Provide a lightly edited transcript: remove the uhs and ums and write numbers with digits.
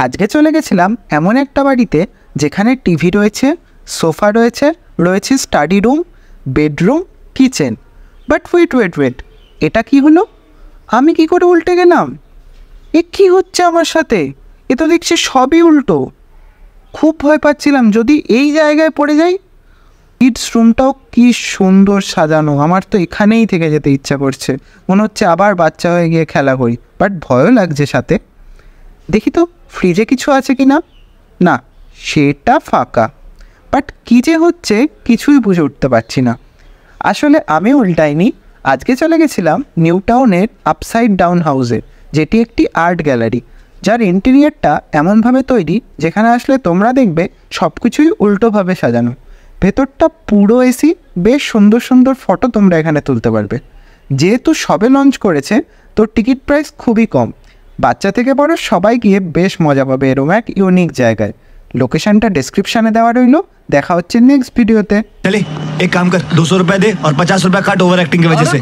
আজকে চলে গেছিলাম এমন একটা বাড়িতে যেখানে টিভি রয়েছে, সোফা রয়েছে, রয়েছে study room, bedroom, kitchen. But wait, এটা কি হলো? আমি কি করে উল্টে গেলাম? এ কি হচ্ছে আমার সাথে? এ তো দেখছি সবই উল্টো। খুব ভয় পাচ্ছিলাম যদি এই জায়গায় পড়ে যাই। কিডস রুমটাও কি সুন্দর সাজানো, আমার তো এখানেই থেকে যেতে ইচ্ছা করছে। মনে হচ্ছে আবার বাচ্চা হয়ে গিয়ে খেলা করি, বাট ভয়ও লাগছে সাথে। দেখি তো ফ্রিজে কিছু আছে কি না। না, সেটা ফাঁকা। বাট কী যে হচ্ছে কিছুই বুঝে উঠতে পারছি না। আসলে আমি উল্টাইনি, আজকে চলে গেছিলাম নিউ টাউনের আপসাইড ডাউন হাউসে, যেটি একটি আর্ট গ্যালারি, যার ইন্টেরিয়ারটা এমনভাবে তৈরি যেখানে আসলে তোমরা দেখবে সব কিছুই উল্টোভাবে সাজানো। ভেতরটা পুরো এসি, বেশ সুন্দর সুন্দর ফটো তোমরা এখানে তুলতে পারবে। যেহেতু সবে লঞ্চ করেছে তো টিকিট প্রাইস খুবই কম, বাচ্চা থেকে বড় সবাই গিয়ে বেশ মজা পাবে এরকম এক ইউনিক জায়গায়। লোকেশনটা ডেসক্রিপশানে দেওয়া রইল। দেখা হচ্ছে নেক্সট ভিডিওতে। चले एक काम कर 200 रुपए दे और 50 रुपए काट ओवर एक्टिंग की वजह से।